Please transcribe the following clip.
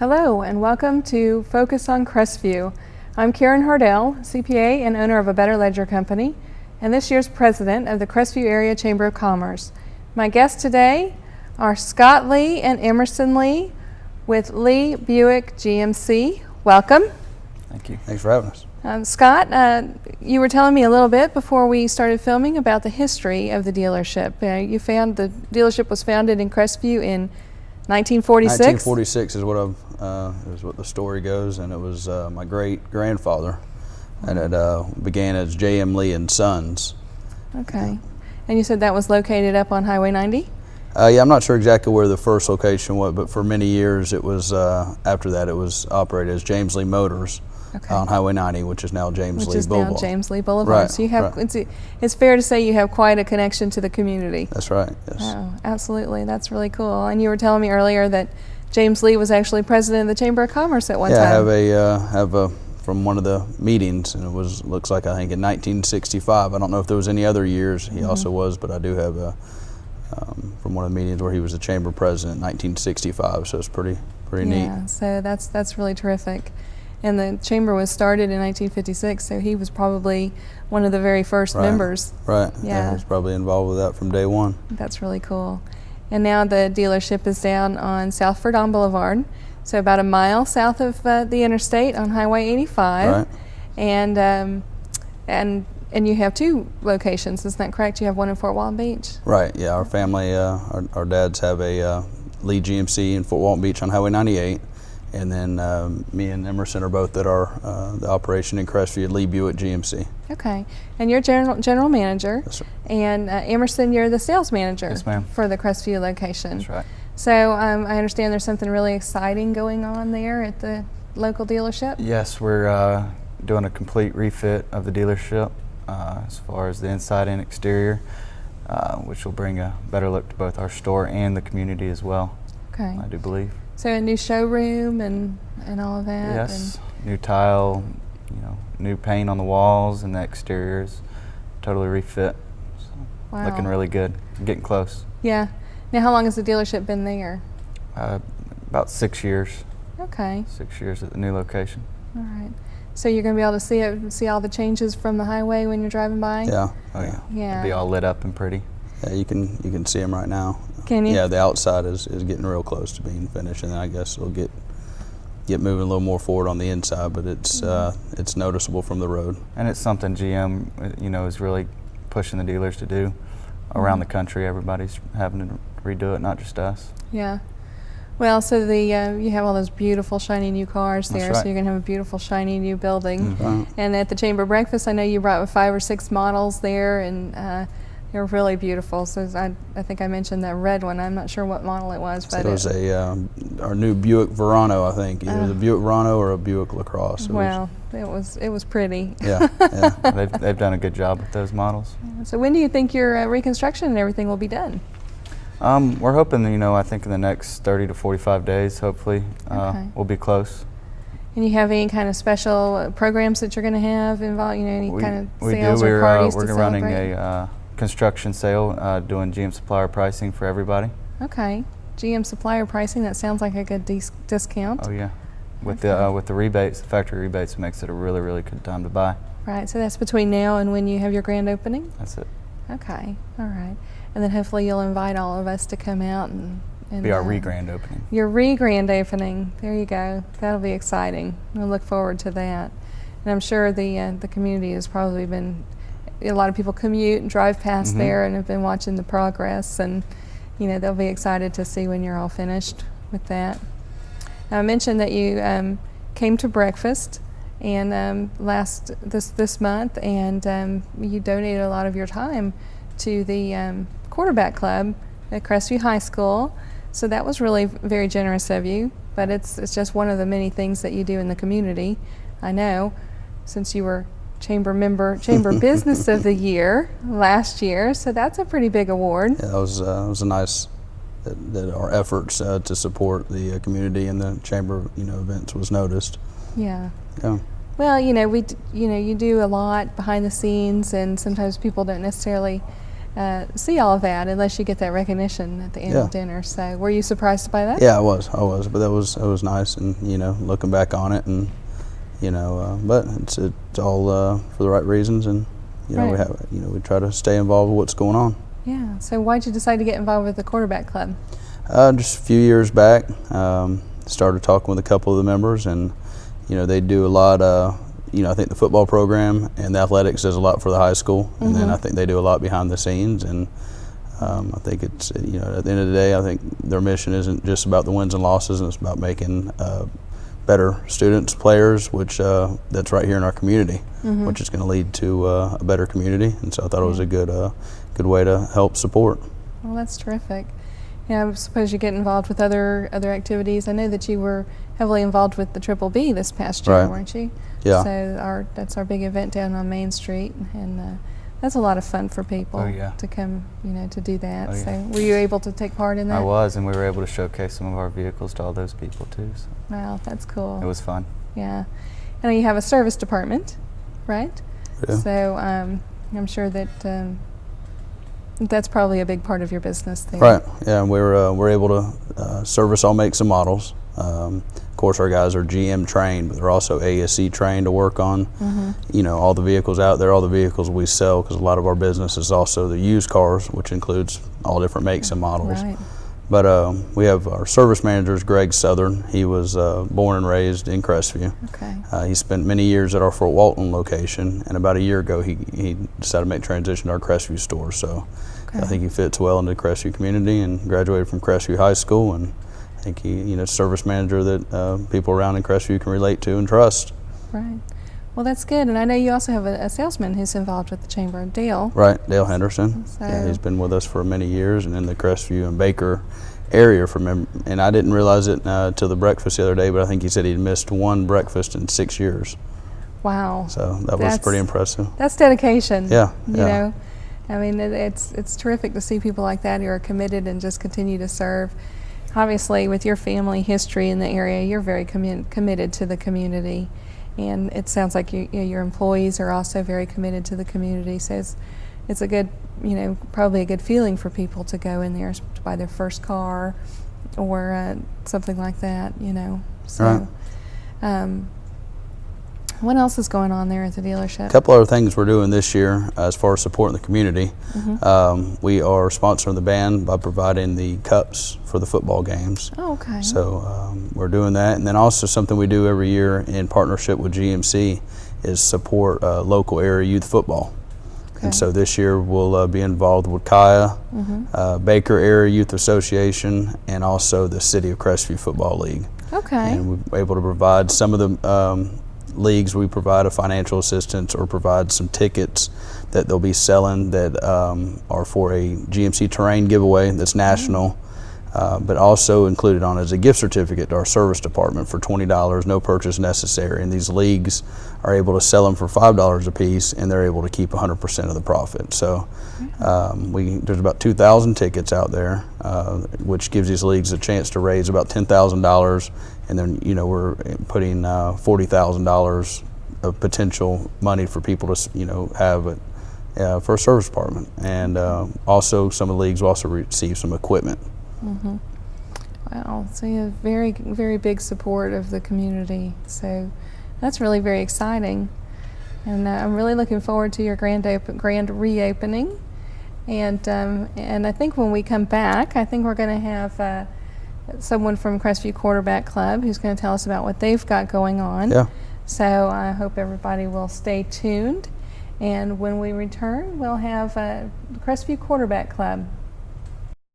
Hello and welcome to Focus on Crestview. I'm Karen Hardell, CPA and owner of a Better Ledger Company, and this year's president of the Crestview Area Chamber of Commerce. My guests today are Scott Lee and Emerson Lee with Lee Buick GMC. Welcome. Thank you. Thanks for having us. Scott, you were telling me a little bit before we started filming about the history of the dealership. You found the dealership was founded in Crestview in 1946? 1946 is what the story goes, and it was my great-grandfather, and it began as J.M. Lee and Sons. Okay. And you said that was located up on Highway 90? Yeah, I'm not sure exactly where the first location was, but for many years it was, after that it was operated as James Lee Motors. Okay. On Highway 90, which is now James Lee Boulevard. Which is now James Lee Boulevard. Right, so you have, right. It's fair to say you have quite a connection to the community. That's right, yes. Oh, absolutely. That's really cool. And you were telling me earlier that James Lee was actually president of the Chamber of Commerce at one time. Yeah, I have a from one of the meetings, and it looks like I think in 1965. I don't know if there was any other years he also was, but I do have from one of the meetings where he was the chamber president in 1965. So it's pretty neat. Yeah, so that's really terrific. And the chamber was started in 1956, so he was probably one of the very first members. Right. Yeah. He was probably involved with that from day one. That's really cool. And now the dealership is down on South Verdun Boulevard, so about a mile south of the interstate on Highway 85. Right. And you have two locations, isn't that correct? You have one in Fort Walton Beach. Right. Yeah. Our family, our dads have a Lee GMC in Fort Walton Beach on Highway 98. And then me and Emerson are both at the operation in Crestview, Lee Buick GMC. Okay, and you're general manager. Yes, sir. And Emerson, you're the sales manager. Yes, ma'am. For the Crestview location. That's right. So I understand there's something really exciting going on there at the local dealership. Yes, we're doing a complete refit of the dealership as far as the inside and exterior, which will bring a better look to both our store and the community as well. Okay. I do believe. So a new showroom and all of that? Yes, new tile, new paint on the walls and the exteriors, totally refit. So Wow. Looking really good, getting close. Yeah. Now how long has the dealership been there? About 6 years. Okay. 6 years at the new location. All right. So you're going to be able to see all the changes from the highway when you're driving by? Yeah. Oh yeah. Yeah. It'll be all lit up and pretty. Yeah, you can see them right now. Can you? Yeah, the outside is getting real close to being finished, and then I guess it'll get moving a little more forward on the inside, but it's noticeable from the road. And it's something GM, is really pushing the dealers to do around the country. Everybody's having to redo it, not just us. Yeah. Well, so you have all those beautiful shiny new cars there, That's right. so you're going to have a beautiful shiny new building. Mm-hmm. And at the Chamber Breakfast, I know you brought 5 or 6 models there, and they're really beautiful. So I think I mentioned that red one. I'm not sure what model it was, but it was our new Buick Verano, I think. Either the Buick Verano or a Buick LaCrosse. It was pretty. Yeah, yeah. They've done a good job with those models. So when do you think your reconstruction and everything will be done? We're hoping, I think in the next 30 to 45 days, hopefully, Okay. we'll be close. And you have any kind of special programs that you're going to have involved? Any kind of sales or We're parties to running celebrate? a construction sale, doing GM supplier pricing for everybody. Okay, GM supplier pricing. That sounds like a good discount. Oh yeah, with the rebates, the factory rebates, it makes it a really, really good time to buy. Right. So that's between now and when you have your grand opening. That's it. Okay. All right. And then hopefully you'll invite all of us to come out and Be our re-grand opening. Your re-grand opening. There you go. That'll be exciting. We'll look forward to that. And I'm sure the community has probably been. A lot of people commute and drive past there and have been watching the progress, and they'll be excited to see when you're all finished with that. Now, I mentioned that you came to breakfast and this month, and you donated a lot of your time to the quarterback club at Crestview High School. So that was really very generous of you. But it's just one of the many things that you do in the community. I know, since you were Chamber Business of the Year last year, so that's a pretty big award. Yeah, that was a nice that our efforts to support the community and the chamber events was noticed. Yeah. Yeah. Well, you do a lot behind the scenes, and sometimes people don't necessarily see all of that unless you get that recognition at the annual dinner. So were you surprised by that? Yeah, I was, but that was nice, and looking back on it, and but it's all for the right reasons, and Right. we try to stay involved with what's going on. Yeah. So why'd you decide to get involved with the quarterback club? Just a few years back, started talking with a couple of the members, and they do a lot. I think the football program and the athletics does a lot for the high school, and then I think they do a lot behind the scenes. And I think it's at the end of the day, I think their mission isn't just about the wins and losses, and it's about making better students, players, which that's right here in our community, which is going to lead to a better community. And so I thought it was a good way to help support. Well, that's terrific. Yeah, I suppose you get involved with other activities. I know that you were heavily involved with the Triple B this past year, Right. weren't you? Yeah. So that's our big event down on Main Street, and that's a lot of fun for people to come, to do that. Oh, yeah. So were you able to take part in that? I was, and we were able to showcase some of our vehicles to all those people too. So Wow, that's cool. it was fun. Yeah. And you have a service department, right? Yeah. So I'm sure that that's probably a big part of your business there. Right. Yeah, and we're able to service all makes and models. Of course, our guys are GM trained, but they're also ASC trained to work on, all the vehicles out there, all the vehicles we sell, because a lot of our business is also the used cars, which includes all different makes and models. Right. But we have our service manager is Greg Southern. He was born and raised in Crestview. Okay. He spent many years at our Fort Walton location, and about a year ago he decided to make transition to our Crestview store. So I think he fits well into the Crestview community, and graduated from Crestview High School, and I think he, service manager that people around in Crestview can relate to and trust. Right. Well, that's good. And I know you also have a salesman who's involved with the Chamber, Dale. Right, Dale Henderson. So- Yeah, he's been with us for many years, and in the Crestview and Baker area and I didn't realize it till the breakfast the other day, but I think he said he'd missed one breakfast in 6 years. Wow. So that was pretty impressive. That's dedication. Yeah, You yeah. know, I mean, it's terrific to see people like that who are committed and just continue to serve. Obviously, with your family history in the area, you're very committed to the community, and it sounds like your employees are also very committed to the community. So it's a good, probably a good feeling for people to go in there to buy their first car or something like that. So. Right. What else is going on there at the dealership? A couple other things we're doing this year as far as supporting the community. We are sponsoring the band by providing the cups for the football games. Oh, okay. So we're doing that. And then also something we do every year in partnership with GMC is support local area youth football. Okay. And so this year we'll be involved with Kaya, Baker Area Youth Association, and also the City of Crestview Football League. Okay. And we're able to provide some of the leagues, we provide a financial assistance or provide some tickets that they'll be selling that are for a GMC terrain giveaway that's national, but also included on as a gift certificate to our service department for $20, no purchase necessary. And these leagues are able to sell them for $5 a piece, and they're able to keep 100% of the profit. So there's about 2,000 tickets out there, which gives these leagues a chance to raise about $10,000. And then, we're putting $40,000 of potential money for people to, have for a service department. And also some of the leagues will also receive some equipment. Wow. So you have very, very big support of the community. So that's really very exciting. And I'm really looking forward to your grand reopening. And I think when we come back, I think we're going to have someone from Crestview Quarterback Club who's going to tell us about what they've got going on. Yeah. So I hope everybody will stay tuned. And when we return, we'll have Crestview Quarterback Club.